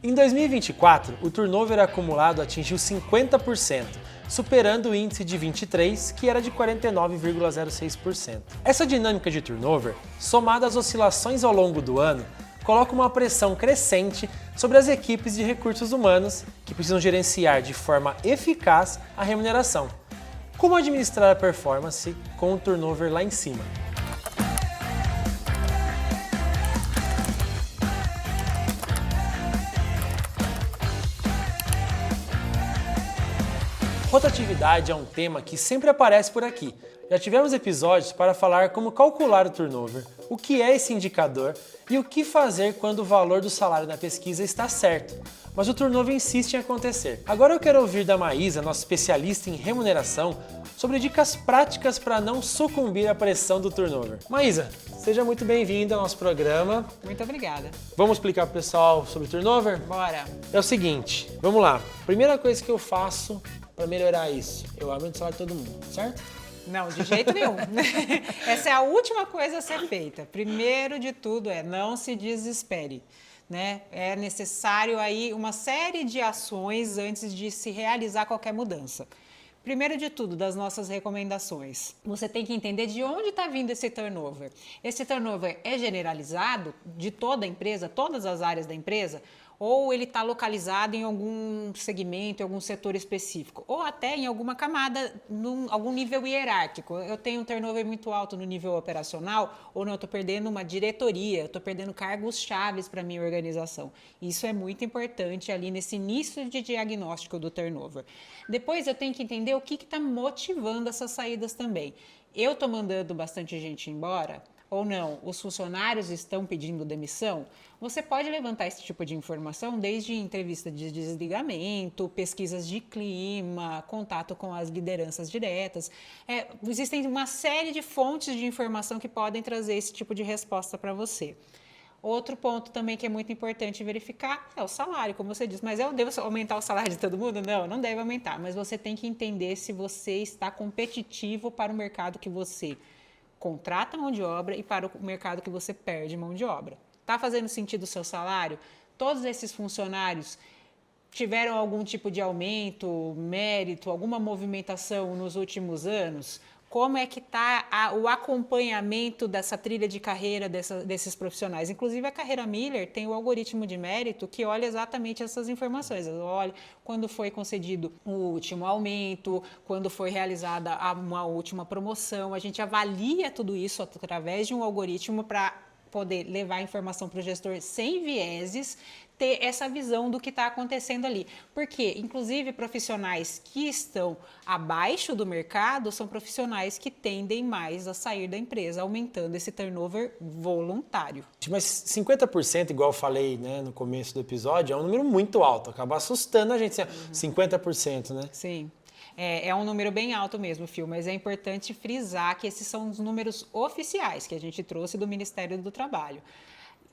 Em 2024, o turnover acumulado atingiu 50%, superando o índice de 23, que era de 49,06%. Essa dinâmica de turnover, somada às oscilações ao longo do ano, coloca uma pressão crescente sobre as equipes de recursos humanos que precisam gerenciar de forma eficaz a remuneração. Como administrar a performance com o turnover lá em cima? Rotatividade é um tema que sempre aparece por aqui. Já tivemos episódios para falar como calcular o turnover, o que é esse indicador e o que fazer quando o valor do salário na pesquisa está certo, mas o turnover insiste em acontecer. Agora eu quero ouvir da Maísa, nossa especialista em remuneração, sobre dicas práticas para não sucumbir à pressão do turnover. Maísa, seja muito bem-vinda ao nosso programa. Muito obrigada. Vamos explicar para o pessoal sobre turnover? Bora! É o seguinte, vamos lá. Primeira coisa que eu faço para melhorar isso, eu aumento o salário de todo mundo, certo? Não, de jeito nenhum. Essa é a última coisa a ser feita. Primeiro de tudo não se desespere. Né? É necessário aí uma série de ações antes de se realizar qualquer mudança. Primeiro de tudo, das nossas recomendações, você tem que entender de onde está vindo esse turnover. Esse turnover é generalizado de toda a empresa, todas as áreas da empresa, ou ele está localizado em algum segmento, em algum setor específico, ou até em alguma camada, algum nível hierárquico. Eu tenho um turnover muito alto no nível operacional, ou não, eu estou perdendo uma diretoria, eu estou perdendo cargos chaves para a minha organização. Isso é muito importante ali nesse início de diagnóstico do turnover. Depois eu tenho que entender o que está motivando essas saídas também. Eu estou mandando bastante gente embora, ou não, os funcionários estão pedindo demissão, você pode levantar esse tipo de informação desde entrevista de desligamento, pesquisas de clima, contato com as lideranças diretas. Existem uma série de fontes de informação que podem trazer esse tipo de resposta para você. Outro ponto também que é muito importante verificar é o salário, como você disse. Mas eu devo aumentar o salário de todo mundo? Não, não deve aumentar. Mas você tem que entender se você está competitivo para o mercado que você contrata mão de obra e para o mercado que você perde mão de obra. Está fazendo sentido o seu salário? Todos esses funcionários tiveram algum tipo de aumento, mérito, alguma movimentação nos últimos anos? Como é que está o acompanhamento dessa trilha de carreira desses profissionais? Inclusive, a Carreira Miller tem o algoritmo de mérito que olha exatamente essas informações. Olha quando foi concedido o último aumento, quando foi realizada uma última promoção. A gente avalia tudo isso através de um algoritmo para poder levar a informação para o gestor sem vieses, ter essa visão do que está acontecendo ali. Porque, inclusive, profissionais que estão abaixo do mercado são profissionais que tendem mais a sair da empresa, aumentando esse turnover voluntário. Mas 50%, igual eu falei, né, no começo do episódio, é um número muito alto, acaba assustando a gente, 50%, né? Sim. É um número bem alto mesmo, Fio, mas é importante frisar que esses são os números oficiais que a gente trouxe do Ministério do Trabalho.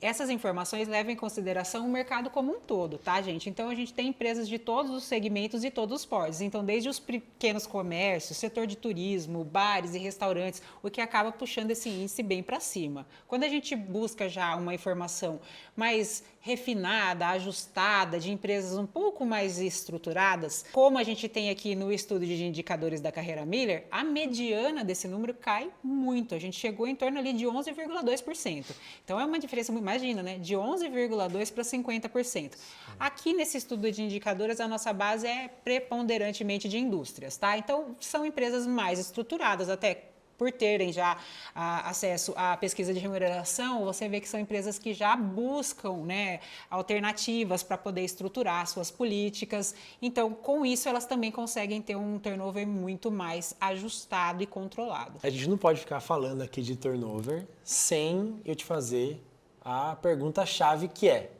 Essas informações levam em consideração o mercado como um todo, tá, gente? Então, a gente tem empresas de todos os segmentos e todos os portes. Então, desde os pequenos comércios, setor de turismo, bares e restaurantes, o que acaba puxando esse índice bem para cima. Quando a gente busca já uma informação mais refinada, ajustada, de empresas um pouco mais estruturadas, como a gente tem aqui no estudo de indicadores da Carreira Miller, a mediana desse número cai muito. A gente chegou em torno ali de 11,2%. Então, é uma diferença muito. Imagina, né? De 11,2% para 50%. Aqui nesse estudo de indicadores, a nossa base é preponderantemente de indústrias, tá? Então, são empresas mais estruturadas, até por terem já acesso à pesquisa de remuneração, você vê que são empresas que já buscam, né, alternativas para poder estruturar suas políticas. Então, com isso, elas também conseguem ter um turnover muito mais ajustado e controlado. A gente não pode ficar falando aqui de turnover sem eu te fazer a pergunta-chave, que é: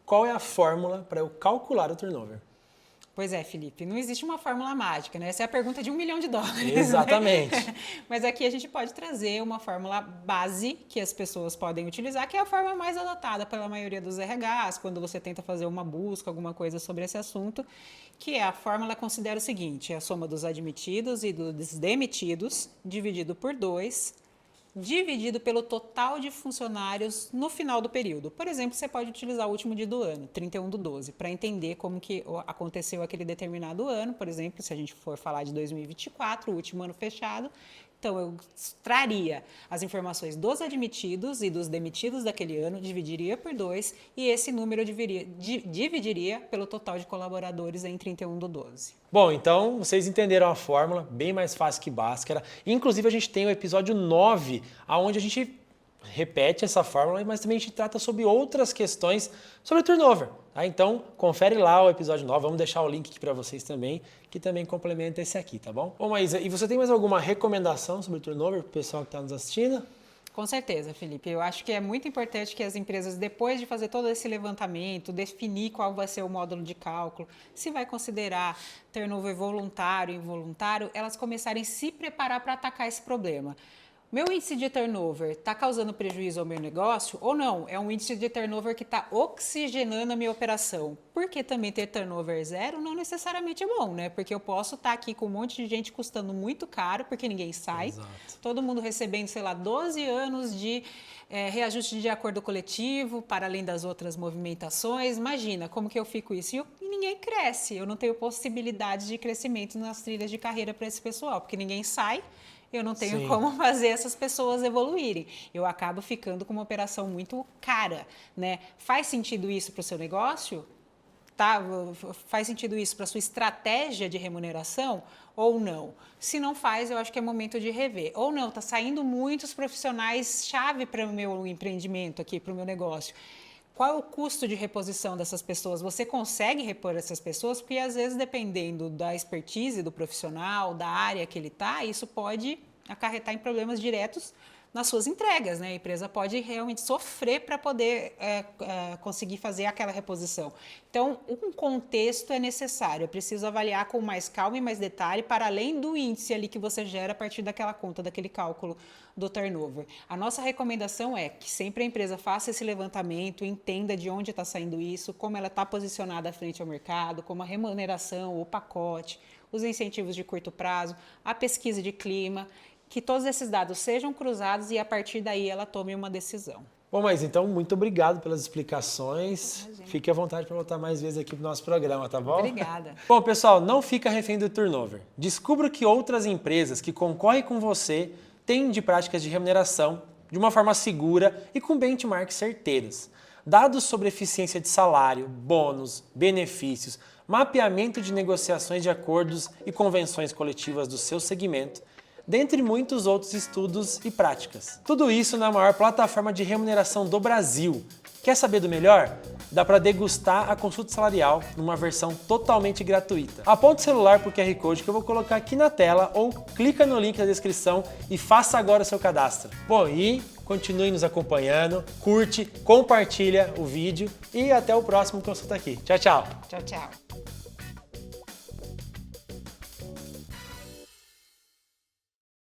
qual é a fórmula para eu calcular o turnover? Pois é, Felipe, não existe uma fórmula mágica, né? Essa é a pergunta de $1 milhão. Exatamente. Né? Mas aqui a gente pode trazer uma fórmula base que as pessoas podem utilizar, que é a forma mais adotada pela maioria dos RHs, quando você tenta fazer uma busca, alguma coisa sobre esse assunto, que é a fórmula considera o seguinte: é a soma dos admitidos e dos demitidos, dividido por 2, dividido pelo total de funcionários no final do período. Por exemplo, você pode utilizar o último dia do ano, 31/12, para entender como que aconteceu aquele determinado ano. Por exemplo, se a gente for falar de 2024, o último ano fechado, então eu traria as informações dos admitidos e dos demitidos daquele ano, dividiria por 2 e esse número eu dividiria pelo total de colaboradores em 31/12. Bom, então vocês entenderam a fórmula, bem mais fácil que Bhaskara. Inclusive a gente tem o episódio 9, onde a gente repete essa fórmula, mas também a gente trata sobre outras questões sobre turnover. Tá? Então, confere lá o episódio 9, vamos deixar o link aqui para vocês também, que também complementa esse aqui, tá bom? Bom, Maísa, e você tem mais alguma recomendação sobre turnover para o pessoal que está nos assistindo? Com certeza, Felipe. Eu acho que é muito importante que as empresas, depois de fazer todo esse levantamento, definir qual vai ser o módulo de cálculo, se vai considerar turnover voluntário, involuntário, elas começarem a se preparar para atacar esse problema. Meu índice de turnover está causando prejuízo ao meu negócio ou não? É um índice de turnover que está oxigenando a minha operação. Porque também ter turnover 0 não necessariamente é bom, né? Porque eu posso estar aqui com um monte de gente custando muito caro, porque ninguém sai. Exato. Todo mundo recebendo, sei lá, 12 anos de reajuste de acordo coletivo, para além das outras movimentações. Imagina como que eu fico isso. E ninguém cresce. Eu não tenho possibilidade de crescimento nas trilhas de carreira para esse pessoal, porque ninguém sai. Eu não tenho como fazer essas pessoas evoluírem. Eu acabo ficando com uma operação muito cara, né? Faz sentido isso para o seu negócio? Tá? Faz sentido isso para a sua estratégia de remuneração ou não? Se não faz, eu acho que é momento de rever. Ou não, está saindo muitos profissionais chave para o meu empreendimento aqui, para o meu negócio. Qual é o custo de reposição dessas pessoas? Você consegue repor essas pessoas? Porque, às vezes, dependendo da expertise do profissional, da área que ele está, isso pode acarretar em problemas diretos nas suas entregas, né? A empresa pode realmente sofrer para poder conseguir fazer aquela reposição. Então, um contexto é necessário. É preciso avaliar com mais calma e mais detalhe, para além do índice ali que você gera a partir daquela conta, daquele cálculo do turnover. A nossa recomendação é que sempre a empresa faça esse levantamento, entenda de onde está saindo isso, como ela está posicionada frente ao mercado, como a remuneração, o pacote, os incentivos de curto prazo, a pesquisa de clima, que todos esses dados sejam cruzados e a partir daí ela tome uma decisão. Bom, mas então, muito obrigado pelas explicações. Fique à vontade para voltar mais vezes aqui para o nosso programa, tá bom? Obrigada. Bom, pessoal, não fica refém do turnover. Descubra que outras empresas que concorrem com você têm de práticas de remuneração de uma forma segura e com benchmarks certeiros. Dados sobre eficiência de salário, bônus, benefícios, mapeamento de negociações de acordos e convenções coletivas do seu segmento, dentre muitos outros estudos e práticas. Tudo isso na maior plataforma de remuneração do Brasil. Quer saber do melhor? Dá para degustar a consulta salarial numa versão totalmente gratuita. Aponta o celular para o QR Code que eu vou colocar aqui na tela ou clica no link na descrição e faça agora o seu cadastro. Bom, e continue nos acompanhando, curte, compartilha o vídeo e até o próximo Consulta Aqui. Tchau, tchau! Tchau, tchau!